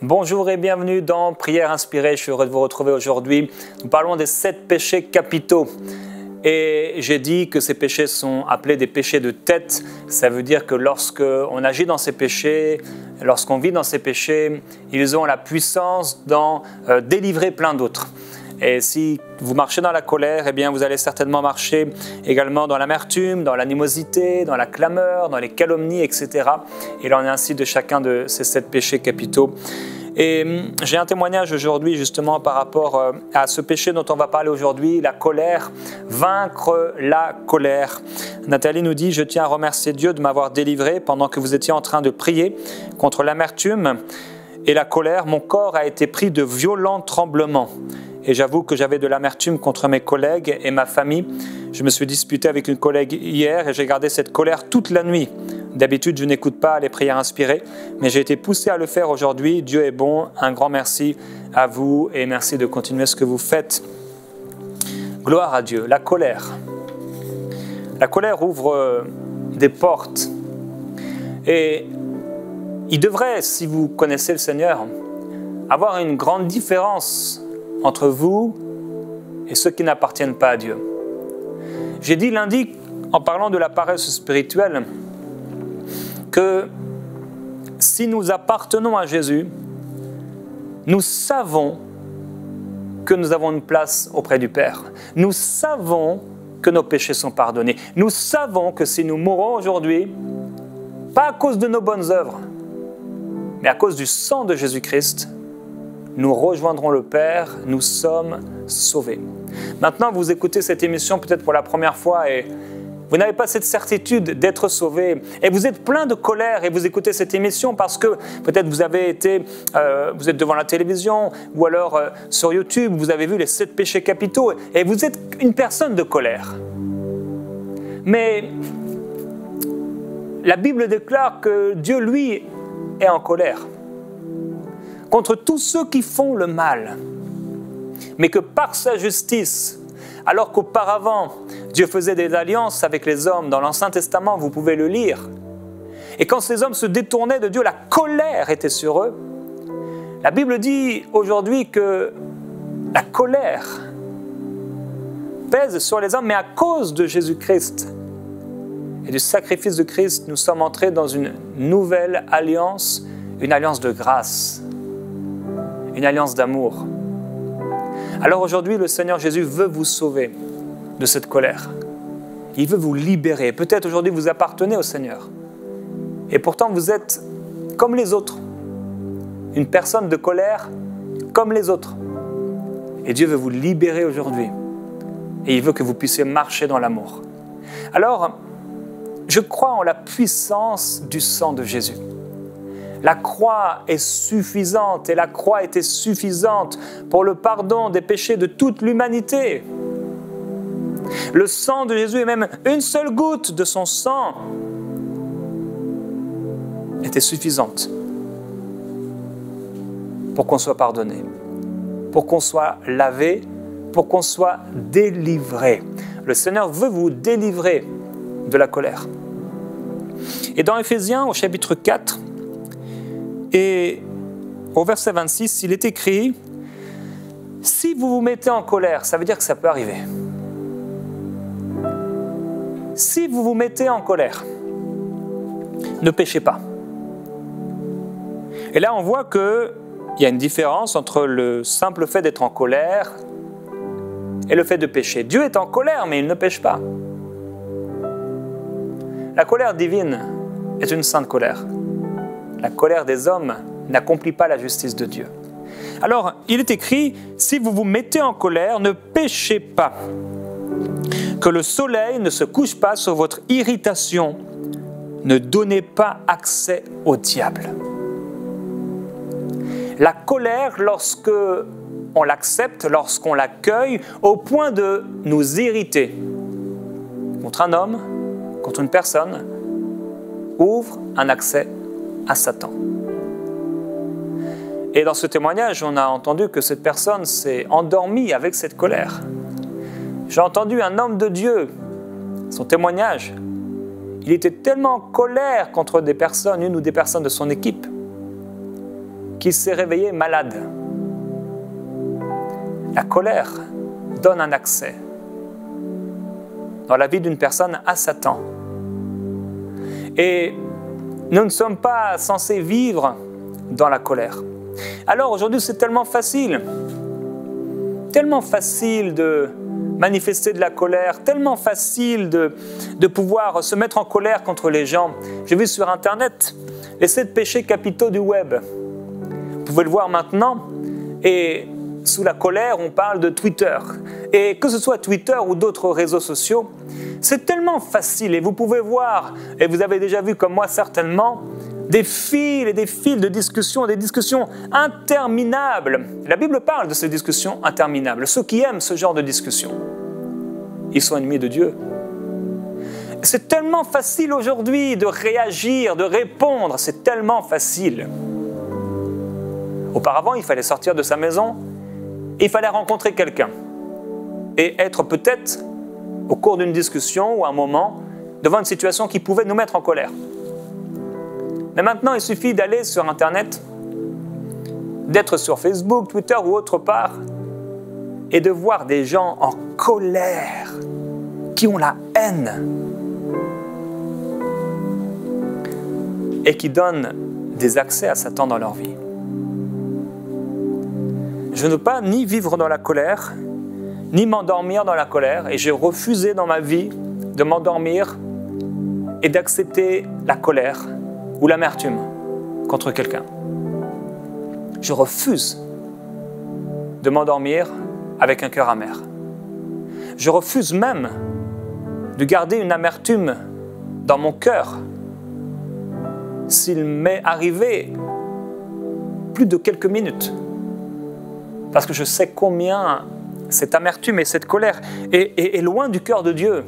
Bonjour et bienvenue dans Prière inspirée. Je suis heureux de vous retrouver aujourd'hui. Nous parlons des 7 péchés capitaux. Et j'ai dit que ces péchés sont appelés des péchés de tête. Ça veut dire que lorsqu'on agit dans ces péchés, lorsqu'on vit dans ces péchés, ils ont la puissance d'en délivrer plein d'autres. Et si vous marchez dans la colère, eh bien vous allez certainement marcher également dans l'amertume, dans l'animosité, dans la clameur, dans les calomnies, etc. Il en est ainsi de chacun de ces 7 péchés capitaux. Et j'ai un témoignage aujourd'hui justement par rapport à ce péché dont on va parler aujourd'hui, la colère, vaincre la colère. Nathalie nous dit « Je tiens à remercier Dieu de m'avoir délivré pendant que vous étiez en train de prier contre l'amertume et la colère. Mon corps a été pris de violents tremblements. Et j'avoue que j'avais de l'amertume contre mes collègues et ma famille. Je me suis disputé avec une collègue hier et j'ai gardé cette colère toute la nuit. D'habitude, je n'écoute pas les prières inspirées, mais j'ai été poussé à le faire aujourd'hui. Dieu est bon. Un grand merci à vous et merci de continuer ce que vous faites. Gloire à Dieu. La colère. La colère ouvre des portes. Et il devrait, si vous connaissez le Seigneur, avoir une grande différence entre vous et ceux qui n'appartiennent pas à Dieu. J'ai dit lundi, en parlant de la paresse spirituelle, que si nous appartenons à Jésus, nous savons que nous avons une place auprès du Père. Nous savons que nos péchés sont pardonnés. Nous savons que si nous mourons aujourd'hui, pas à cause de nos bonnes œuvres, mais à cause du sang de Jésus-Christ, nous rejoindrons le Père, nous sommes sauvés. Maintenant, vous écoutez cette émission peut-être pour la première fois et vous n'avez pas cette certitude d'être sauvé. Et vous êtes plein de colère et vous écoutez cette émission parce que peut-être vous avez été, vous êtes devant la télévision ou alors sur YouTube, vous avez vu les 7 péchés capitaux et vous êtes une personne de colère. Mais la Bible déclare que Dieu, lui, est en colère contre tous ceux qui font le mal, mais que par sa justice, alors qu'auparavant Dieu faisait des alliances avec les hommes dans l'Ancien Testament, vous pouvez le lire, et quand ces hommes se détournaient de Dieu, la colère était sur eux. La Bible dit aujourd'hui que la colère pèse sur les hommes, mais à cause de Jésus-Christ et du sacrifice de Christ, nous sommes entrés dans une nouvelle alliance, une alliance de grâce, une alliance d'amour. Alors aujourd'hui, le Seigneur Jésus veut vous sauver de cette colère. Il veut vous libérer. Peut-être aujourd'hui, vous appartenez au Seigneur. Et pourtant, vous êtes comme les autres. Une personne de colère comme les autres. Et Dieu veut vous libérer aujourd'hui. Et il veut que vous puissiez marcher dans l'amour. Alors, je crois en la puissance du sang de Jésus. La croix est suffisante et la croix était suffisante pour le pardon des péchés de toute l'humanité. Le sang de Jésus et même une seule goutte de son sang était suffisante pour qu'on soit pardonné, pour qu'on soit lavé, pour qu'on soit délivré. Le Seigneur veut vous délivrer de la colère. Et dans Éphésiens, au chapitre 4, et au verset 26, il est écrit « Si vous vous mettez en colère », ça veut dire que ça peut arriver. Si vous vous mettez en colère, ne péchez pas. Et là, on voit qu'il y a une différence entre le simple fait d'être en colère et le fait de pécher. Dieu est en colère, mais il ne pêche pas. La colère divine est une sainte colère. La colère des hommes n'accomplit pas la justice de Dieu. Alors, il est écrit, si vous vous mettez en colère, ne péchez pas. Que le soleil ne se couche pas sur votre irritation. Ne donnez pas accès au diable. La colère, lorsque on l'accepte, lorsqu'on l'accueille, au point de nous irriter contre un homme, contre une personne, ouvre un accès à Satan. Et dans ce témoignage, on a entendu que cette personne s'est endormie avec cette colère. J'ai entendu un homme de Dieu, son témoignage. Il était tellement en colère contre des personnes, une ou des personnes de son équipe, qui s'est réveillé malade. La colère donne un accès dans la vie d'une personne à Satan. Et nous ne sommes pas censés vivre dans la colère. Alors aujourd'hui, c'est tellement facile de manifester de la colère, tellement facile de pouvoir se mettre en colère contre les gens. J'ai vu sur Internet les 7 péchés capitaux du web. Vous pouvez le voir maintenant. Et sous la colère, on parle de Twitter. Et que ce soit Twitter ou d'autres réseaux sociaux, c'est tellement facile. Et vous pouvez voir, et vous avez déjà vu comme moi certainement, des fils et des fils de discussions, des discussions interminables. La Bible parle de ces discussions interminables. Ceux qui aiment ce genre de discussions, ils sont ennemis de Dieu. C'est tellement facile aujourd'hui de réagir, de répondre. C'est tellement facile. Auparavant, il fallait sortir de sa maison, il fallait rencontrer quelqu'un et être peut-être, au cours d'une discussion ou un moment, devant une situation qui pouvait nous mettre en colère. Mais maintenant, il suffit d'aller sur Internet, d'être sur Facebook, Twitter ou autre part, et de voir des gens en colère, qui ont la haine, et qui donnent des accès à Satan dans leur vie. Je ne veux pas ni vivre dans la colère, ni m'endormir dans la colère, et j'ai refusé dans ma vie de m'endormir et d'accepter la colère ou l'amertume contre quelqu'un. Je refuse de m'endormir avec un cœur amer. Je refuse même de garder une amertume dans mon cœur s'il m'est arrivé plus de quelques minutes. Parce que je sais combien cette amertume et cette colère est loin du cœur de Dieu.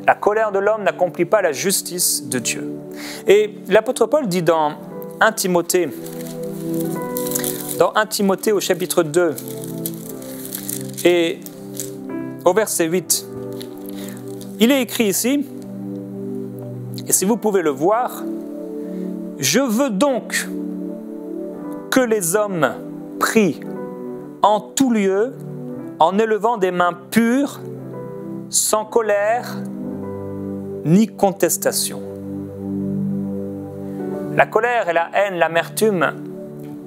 La colère de l'homme n'accomplit pas la justice de Dieu. Et l'apôtre Paul dit dans 1 Timothée au chapitre 2 et au verset 8, il est écrit ici, et si vous pouvez le voir, « Je veux donc que les hommes prient en tout lieu, en élevant des mains pures, sans colère, ni contestation. » La colère et la haine, l'amertume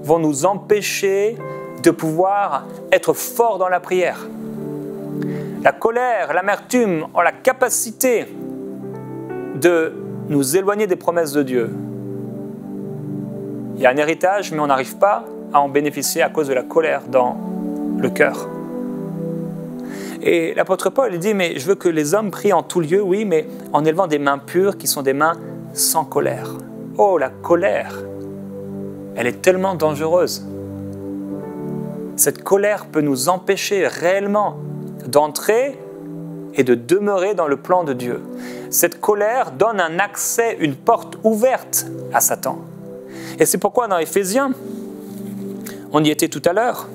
vont nous empêcher de pouvoir être forts dans la prière. La colère, l'amertume ont la capacité de nous éloigner des promesses de Dieu. Il y a un héritage, mais on n'arrive pas à en bénéficier à cause de la colère dans le cœur. Et l'apôtre Paul il dit, mais je veux que les hommes prient en tout lieu, oui, mais en élevant des mains pures qui sont des mains sans colère. Oh, la colère, elle est tellement dangereuse. Cette colère peut nous empêcher réellement d'entrer et de demeurer dans le plan de Dieu. Cette colère donne un accès, une porte ouverte à Satan. Et c'est pourquoi dans Éphésiens, on y était tout à l'heure,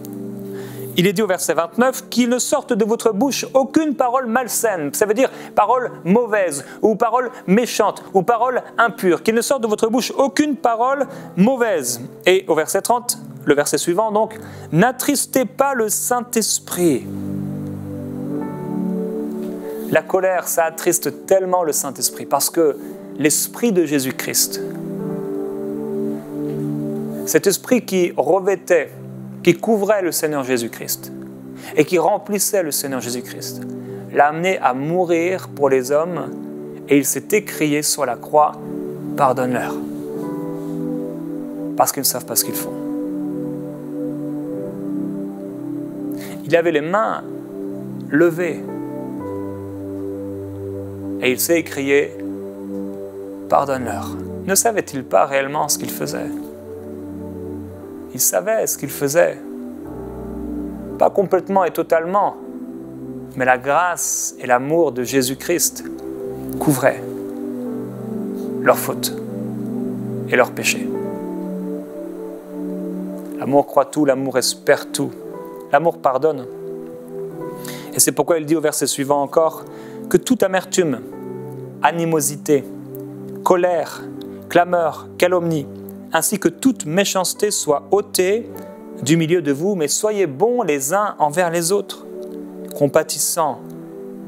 il est dit au verset 29 qu'il ne sorte de votre bouche aucune parole malsaine, ça veut dire parole mauvaise, ou parole méchante, ou parole impure, qu'il ne sorte de votre bouche aucune parole mauvaise. Et au verset 30, le verset suivant donc, n'attristez pas le Saint-Esprit. La colère, ça attriste tellement le Saint-Esprit, parce que l'Esprit de Jésus-Christ, cet esprit qui revêtait, qui couvrait le Seigneur Jésus-Christ et qui remplissait le Seigneur Jésus-Christ, l'a amené à mourir pour les hommes et il s'est écrié sur la croix, pardonne-leur, parce qu'ils ne savent pas ce qu'ils font. Il avait les mains levées et il s'est écrié, pardonne-leur. Ne savait-il pas réellement ce qu'il faisait ? Il savait ce qu'il faisait. Pas complètement et totalement, mais la grâce et l'amour de Jésus-Christ couvraient leurs fautes et leurs péchés. L'amour croit tout, l'amour espère tout. L'amour pardonne. Et c'est pourquoi il dit au verset suivant encore que toute amertume, animosité, colère, clameur, calomnie, ainsi que toute méchanceté soit ôtée du milieu de vous, mais soyez bons les uns envers les autres, compatissants,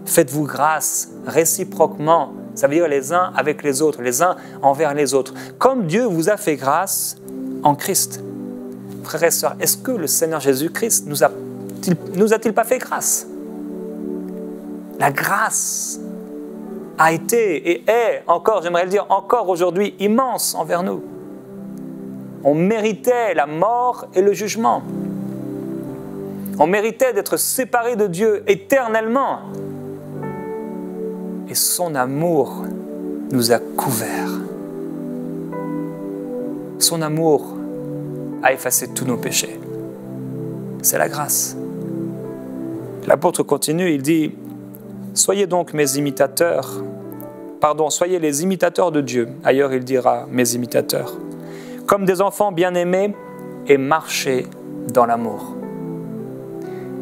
faites-vous grâce réciproquement, ça veut dire les uns avec les autres, les uns envers les autres, comme Dieu vous a fait grâce en Christ. Frères et sœurs, est-ce que le Seigneur Jésus-Christ nous a-t-il pas fait grâce? La grâce a été et est encore, j'aimerais le dire encore aujourd'hui, immense envers nous. On méritait la mort et le jugement. On méritait d'être séparés de Dieu éternellement. Et son amour nous a couverts. Son amour a effacé tous nos péchés. C'est la grâce. L'apôtre continue, il dit « Soyez donc mes imitateurs. » Pardon, soyez les imitateurs de Dieu. Ailleurs, il dira « mes imitateurs. » Comme des enfants bien-aimés et marchez dans l'amour.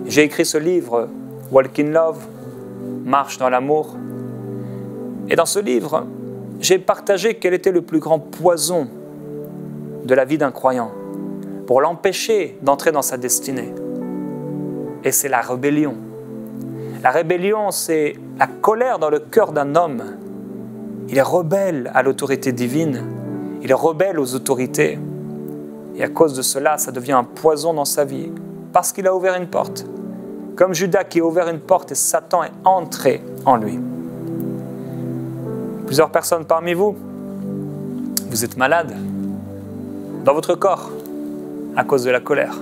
J'ai écrit ce livre, Walk in Love, Marche dans l'amour. Et dans ce livre, j'ai partagé quel était le plus grand poison de la vie d'un croyant pour l'empêcher d'entrer dans sa destinée. Et c'est la rébellion. La rébellion, c'est la colère dans le cœur d'un homme. Il est rebelle à l'autorité divine. Il est rebelle aux autorités. Et à cause de cela, ça devient un poison dans sa vie. Parce qu'il a ouvert une porte. Comme Judas qui a ouvert une porte et Satan est entré en lui. Plusieurs personnes parmi vous, vous êtes malades dans votre corps à cause de la colère,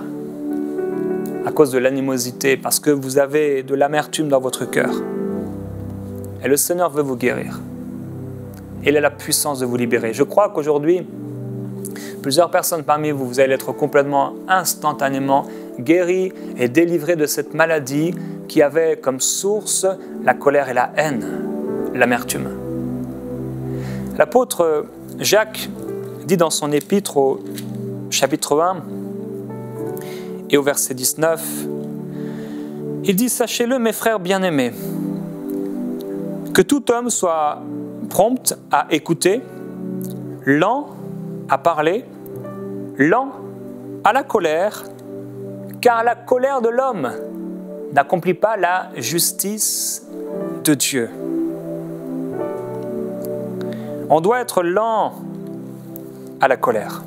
à cause de l'animosité, parce que vous avez de l'amertume dans votre cœur. Et le Seigneur veut vous guérir. Il a la puissance de vous libérer. Je crois qu'aujourd'hui, plusieurs personnes parmi vous, vous allez être complètement, instantanément guéris et délivrés de cette maladie qui avait comme source la colère et la haine, l'amertume. L'apôtre Jacques dit dans son épître au chapitre 1 et au verset 19, il dit « Sachez-le, mes frères bien-aimés, que tout homme soit prompt à écouter, lent à parler, lent à la colère, car la colère de l'homme n'accomplit pas la justice de Dieu. » On doit être lent à la colère.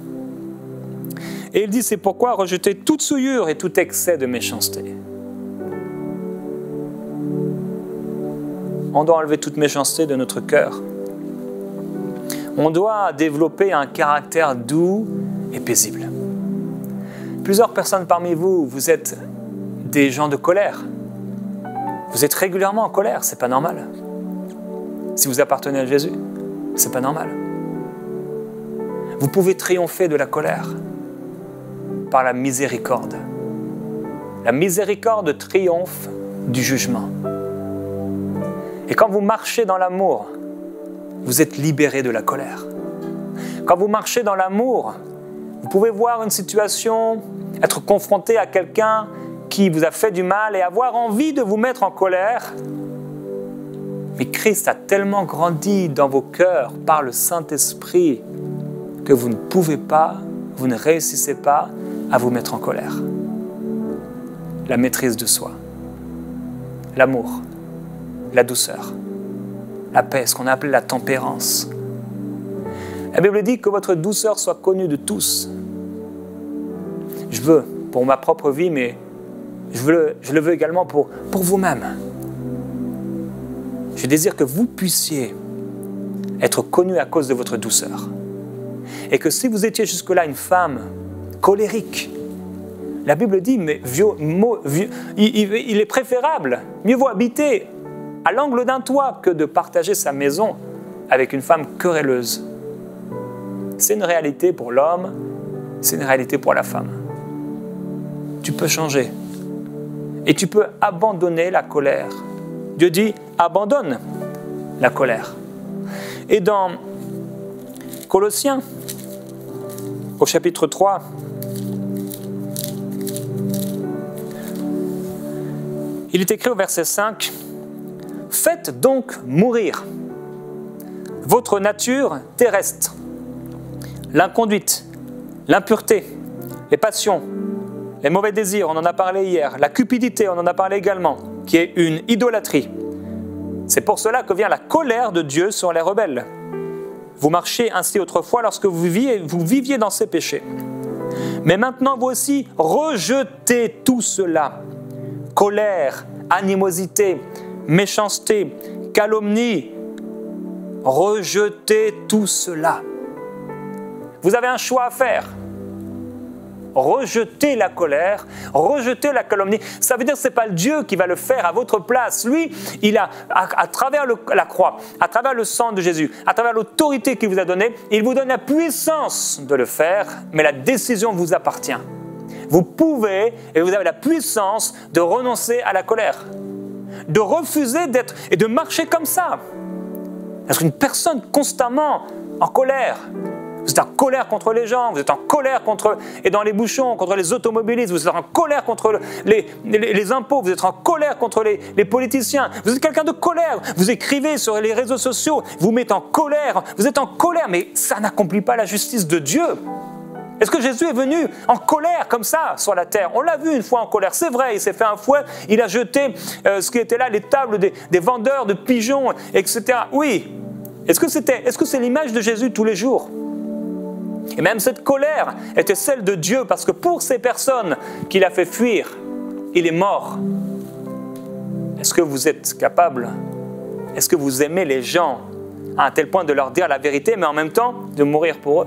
Et il dit, c'est pourquoi rejeter toute souillure et tout excès de méchanceté. On doit enlever toute méchanceté de notre cœur. On doit développer un caractère doux et paisible. Plusieurs personnes parmi vous, vous êtes des gens de colère. Vous êtes régulièrement en colère, c'est pas normal. Si vous appartenez à Jésus, c'est pas normal. Vous pouvez triompher de la colère par la miséricorde. La miséricorde triomphe du jugement. Et quand vous marchez dans l'amour, vous êtes libéré de la colère. Quand vous marchez dans l'amour, vous pouvez voir une situation, être confronté à quelqu'un qui vous a fait du mal et avoir envie de vous mettre en colère. Mais Christ a tellement grandi dans vos cœurs par le Saint-Esprit que vous ne pouvez pas, vous ne réussissez pas à vous mettre en colère. La maîtrise de soi, l'amour, la douceur, la paix, ce qu'on a appelé la tempérance. La Bible dit que votre douceur soit connue de tous. Je veux, pour ma propre vie, mais je le veux également pour vous-même. Je désire que vous puissiez être connu à cause de votre douceur. Et que si vous étiez jusque-là une femme colérique, la Bible dit, mais il est préférable, mieux vaut habiter à l'angle d'un toit que de partager sa maison avec une femme querelleuse. C'est une réalité pour l'homme, c'est une réalité pour la femme. Tu peux changer et tu peux abandonner la colère. Dieu dit, abandonne la colère. Et dans Colossiens, au chapitre 3, il est écrit au verset 5, « Faites donc mourir votre nature terrestre, l'inconduite, l'impureté, les passions, les mauvais désirs, on en a parlé hier, la cupidité, on en a parlé également, qui est une idolâtrie. C'est pour cela que vient la colère de Dieu sur les rebelles. Vous marchiez ainsi autrefois lorsque vous viviez dans ces péchés. Mais maintenant, vous aussi, rejetez tout cela. Colère, animosité, méchanceté, calomnie. Rejetez tout cela. Vous avez un choix à faire. Rejetez la colère, rejetez la calomnie. Ça veut dire que ce n'est pas Dieu qui va le faire à votre place. Lui, il a, à travers la croix, à travers le sang de Jésus, à travers l'autorité qu'il vous a donnée, il vous donne la puissance de le faire, mais la décision vous appartient. Vous pouvez et vous avez la puissance de renoncer à la colère, de refuser d'être et de marcher comme ça. Parce qu'une personne constamment en colère, vous êtes en colère contre les gens, vous êtes en colère et dans les bouchons, contre les automobilistes, vous êtes en colère contre les impôts, vous êtes en colère contre les politiciens, vous êtes quelqu'un de colère, vous écrivez sur les réseaux sociaux, vous mettez en colère, vous êtes en colère, mais ça n'accomplit pas la justice de Dieu. Est-ce que Jésus est venu en colère comme ça sur la terre? On l'a vu une fois en colère, c'est vrai, il s'est fait un fouet, il a jeté ce qui était là, les tables des vendeurs de pigeons, etc. Oui, est-ce que c'est l'image de Jésus tous les jours? Et même cette colère était celle de Dieu, parce que pour ces personnes qu'il a fait fuir, il est mort. Est-ce que vous êtes capable? Est-ce que vous aimez les gens à un tel point de leur dire la vérité, mais en même temps de mourir pour eux?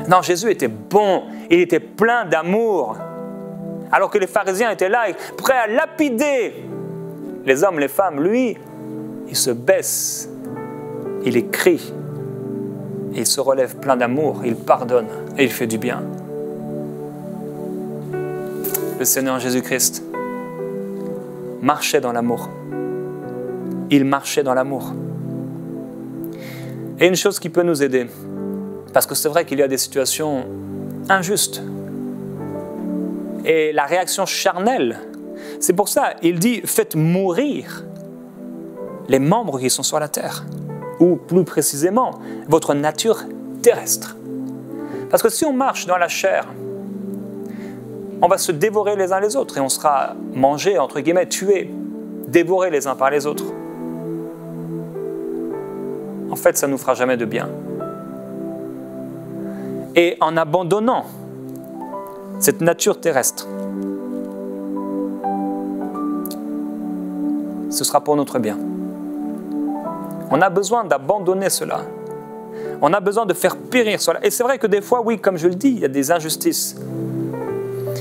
Non, Jésus était bon, il était plein d'amour. Alors que les pharisiens étaient là, prêts à lapider les hommes, les femmes, lui, il se baisse, il écrit. Et il se relève plein d'amour, il pardonne et il fait du bien. Le Seigneur Jésus-Christ marchait dans l'amour. Il marchait dans l'amour. Et une chose qui peut nous aider, parce que c'est vrai qu'il y a des situations injustes. Et la réaction charnelle, c'est pour ça, il dit, faites mourir les membres qui sont sur la terre. Ou plus précisément, votre nature terrestre. Parce que si on marche dans la chair, on va se dévorer les uns les autres et on sera mangé, entre guillemets, tué, dévoré les uns par les autres. En fait, ça ne nous fera jamais de bien. Et en abandonnant cette nature terrestre, ce sera pour notre bien. On a besoin d'abandonner cela. On a besoin de faire périr cela. Et c'est vrai que des fois, oui, comme je le dis, il y a des injustices.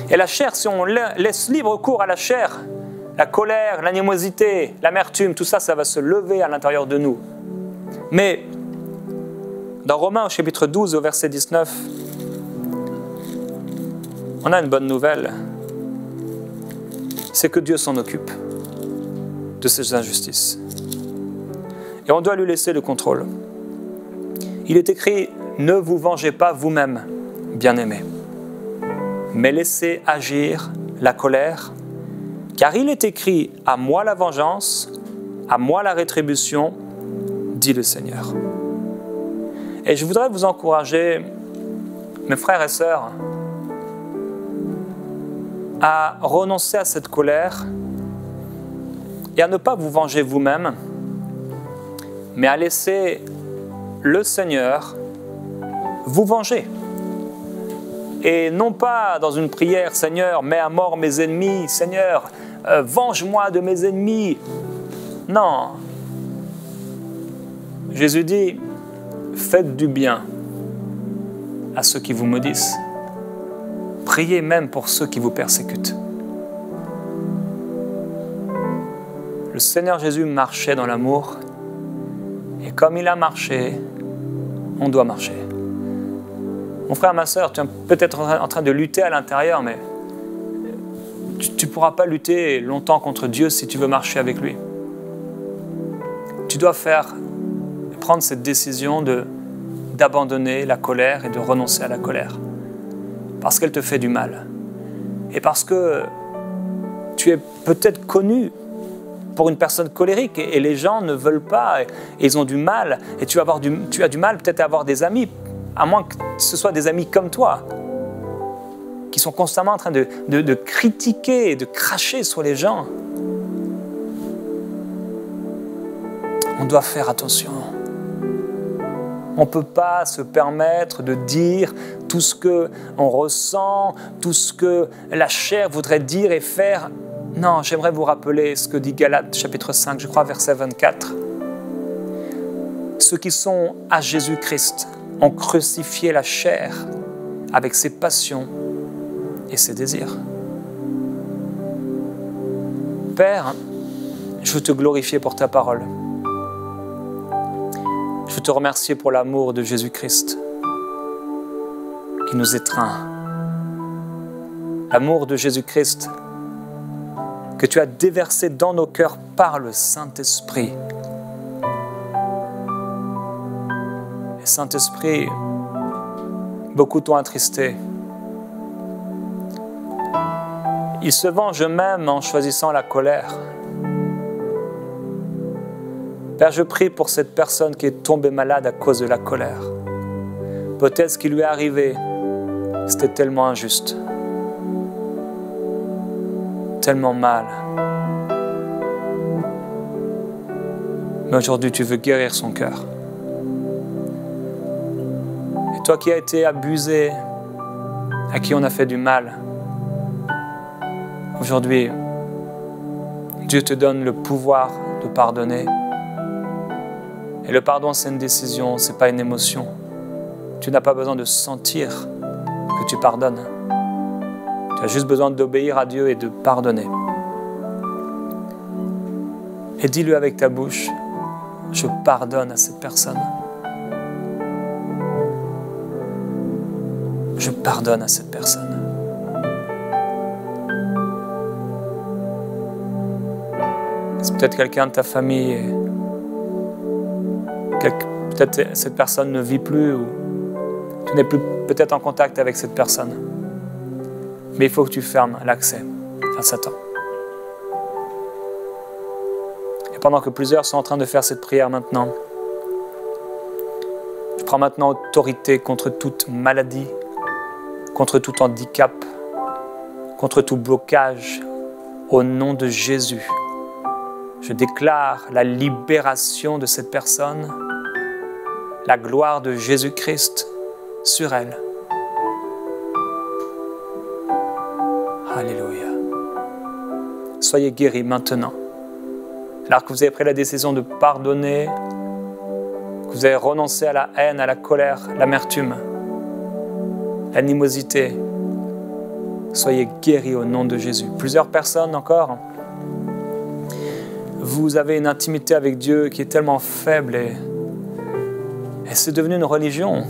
Et la chair, si on laisse libre cours à la chair, la colère, l'animosité, l'amertume, tout ça, ça va se lever à l'intérieur de nous. Mais dans Romains au chapitre 12, au verset 19, on a une bonne nouvelle. C'est que Dieu s'en occupe de ces injustices. Et on doit lui laisser le contrôle. Il est écrit, ne vous vengez pas vous-même, bien-aimés, mais laissez agir la colère, car il est écrit, à moi la vengeance, à moi la rétribution, dit le Seigneur. Et je voudrais vous encourager, mes frères et sœurs, à renoncer à cette colère et à ne pas vous venger vous-même, mais à laisser le Seigneur vous venger. Et non pas dans une prière, Seigneur, mets à mort mes ennemis, Seigneur, venge-moi de mes ennemis. Non. Jésus dit, faites du bien à ceux qui vous maudissent. Priez même pour ceux qui vous persécutent. Le Seigneur Jésus marchait dans l'amour. Et comme il a marché, on doit marcher. Mon frère, ma sœur, tu es peut-être en train de lutter à l'intérieur, mais tu ne pourras pas lutter longtemps contre Dieu si tu veux marcher avec lui. Tu dois prendre cette décision d'abandonner la colère et de renoncer à la colère. Parce qu'elle te fait du mal. Et parce que tu es peut-être connu pour une personne colérique et les gens ne veulent pas, et ils ont du mal, et tu as du mal peut-être à avoir des amis à moins que ce soit des amis comme toi, qui sont constamment en train de critiquer et de cracher sur les gens. On doit faire attention. On ne peut pas se permettre de dire tout ce qu'on ressent, tout ce que la chair voudrait dire et faire. Non, j'aimerais vous rappeler ce que dit Galates, chapitre 5, je crois, verset 24. Ceux qui sont à Jésus-Christ ont crucifié la chair avec ses passions et ses désirs. Père, je veux te glorifier pour ta parole. Je veux te remercier pour l'amour de Jésus-Christ qui nous étreint. L'amour de Jésus-Christ que tu as déversé dans nos cœurs par le Saint-Esprit. Et Saint-Esprit, beaucoup t'ont attristé. Ils se vengent eux-mêmes en choisissant la colère. Père, je prie pour cette personne qui est tombée malade à cause de la colère. Peut-être ce qui lui est arrivé, c'était tellement injuste, tellement mal. Mais aujourd'hui, tu veux guérir son cœur. Et toi qui as été abusé, à qui on a fait du mal, aujourd'hui, Dieu te donne le pouvoir de pardonner. Et le pardon, c'est une décision, ce n'est pas une émotion. Tu n'as pas besoin de sentir que tu pardonnes. Tu as juste besoin d'obéir à Dieu et de pardonner. Et dis-le avec ta bouche, je pardonne à cette personne. Je pardonne à cette personne. C'est peut-être quelqu'un de ta famille. Peut-être cette personne ne vit plus ou tu n'es plus peut-être en contact avec cette personne. Mais il faut que tu fermes l'accès à Satan. Et pendant que plusieurs sont en train de faire cette prière maintenant, je prends maintenant autorité contre toute maladie, contre tout handicap, contre tout blocage, au nom de Jésus. Je déclare la libération de cette personne, la gloire de Jésus-Christ sur elle. Alléluia. Soyez guéris maintenant. Alors que vous avez pris la décision de pardonner, que vous avez renoncé à la haine, à la colère, l'amertume, l'animosité, soyez guéris au nom de Jésus. Plusieurs personnes encore, vous avez une intimité avec Dieu qui est tellement faible et c'est devenu une religion.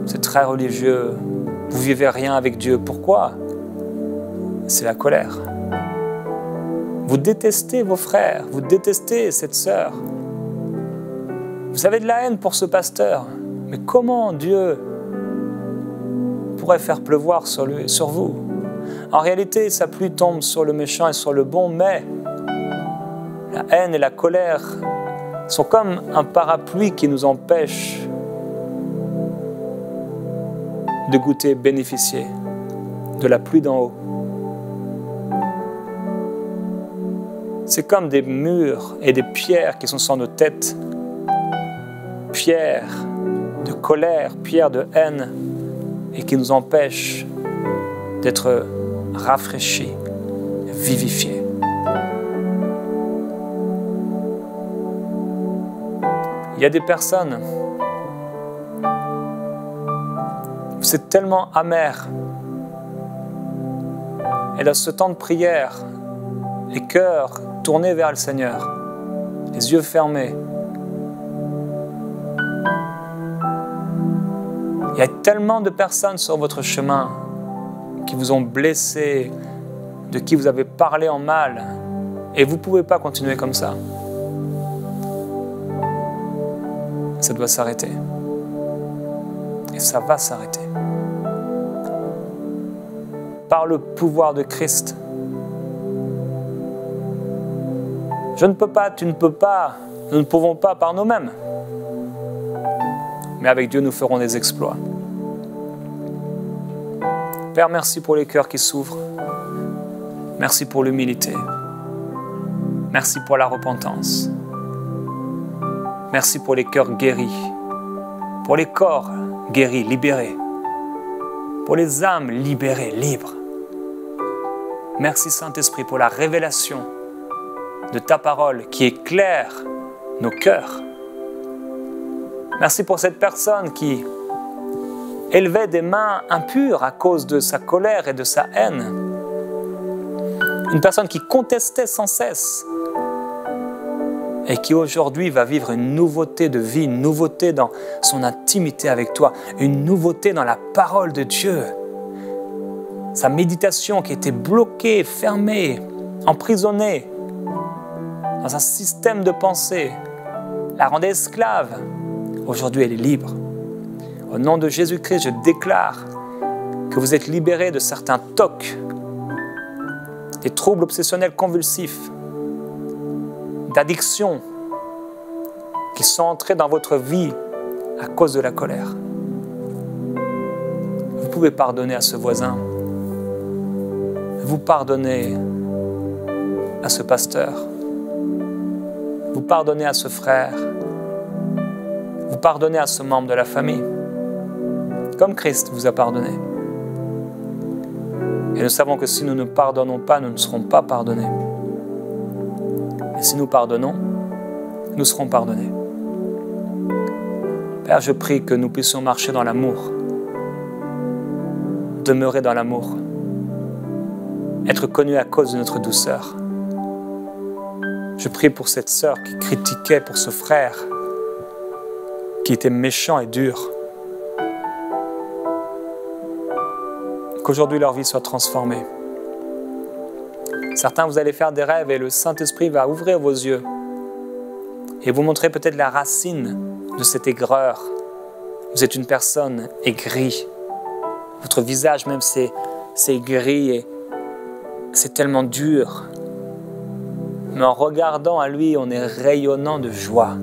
C'est très religieux. Vous vivez rien avec Dieu. Pourquoi? C'est la colère. Vous détestez vos frères, vous détestez cette sœur. Vous avez de la haine pour ce pasteur. Mais comment Dieu pourrait faire pleuvoir sur vous? En réalité, sa pluie tombe sur le méchant et sur le bon, mais la haine et la colère sont comme un parapluie qui nous empêche de goûter, bénéficier de la pluie d'en haut. C'est comme des murs et des pierres qui sont sur nos têtes. Pierres de colère, pierres de haine, et qui nous empêchent d'être rafraîchis, vivifiés. Il y a des personnes, c'est tellement amer. Et dans ce temps de prière, les cœurs tournés vers le Seigneur, les yeux fermés, il y a tellement de personnes sur votre chemin qui vous ont blessé, de qui vous avez parlé en mal, et vous ne pouvez pas continuer comme ça. Ça doit s'arrêter. Et ça va s'arrêter. Par le pouvoir de Christ. Je ne peux pas, tu ne peux pas, nous ne pouvons pas par nous-mêmes. mais avec Dieu, nous ferons des exploits. Père, merci pour les cœurs qui s'ouvrent. Merci pour l'humilité. Merci pour la repentance. Merci pour les cœurs guéris, pour les corps guéris, libérés, pour les âmes libérées, libres. Merci Saint-Esprit pour la révélation de ta parole qui éclaire nos cœurs. Merci pour cette personne qui élevait des mains impures à cause de sa colère et de sa haine. Une personne qui contestait sans cesse et qui aujourd'hui va vivre une nouveauté de vie, une nouveauté dans son intimité avec toi, une nouveauté dans la parole de Dieu. Sa méditation qui était bloquée, fermée, emprisonnée dans un système de pensée, la rendait esclave. Aujourd'hui, elle est libre. Au nom de Jésus-Christ, je déclare que vous êtes libérés de certains tocs, des troubles obsessionnels convulsifs, d'addictions qui sont entrés dans votre vie à cause de la colère. Vous pouvez pardonner à ce voisin. Vous pardonnez à ce pasteur. Vous pardonnez à ce frère. Vous pardonnez à ce membre de la famille. Comme Christ vous a pardonné. Et nous savons que si nous ne pardonnons pas, nous ne serons pas pardonnés. Et si nous pardonnons, nous serons pardonnés. Père, je prie que nous puissions marcher dans l'amour, demeurer dans l'amour, être connus à cause de notre douceur. Je prie pour cette sœur qui critiquait, pour ce frère qui était méchant et dur. Qu'aujourd'hui leur vie soit transformée. Certains, vous allez faire des rêves et le Saint-Esprit va ouvrir vos yeux et vous montrer peut-être la racine de cette aigreur. Vous êtes une personne aigrie. Votre visage même c'est gris et c'est tellement dur. Mais en regardant à lui, on est rayonnant de joie.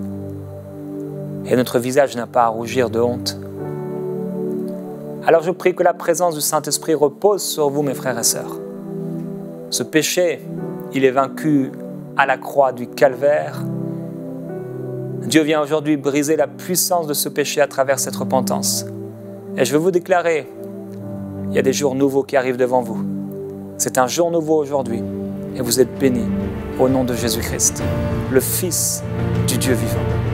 Et notre visage n'a pas à rougir de honte. Alors je prie que la présence du Saint-Esprit repose sur vous, mes frères et sœurs. Ce péché, il est vaincu à la croix du calvaire. Dieu vient aujourd'hui briser la puissance de ce péché à travers cette repentance. Et je veux vous déclarer, il y a des jours nouveaux qui arrivent devant vous. C'est un jour nouveau aujourd'hui et vous êtes bénis au nom de Jésus-Christ, le Fils du Dieu vivant.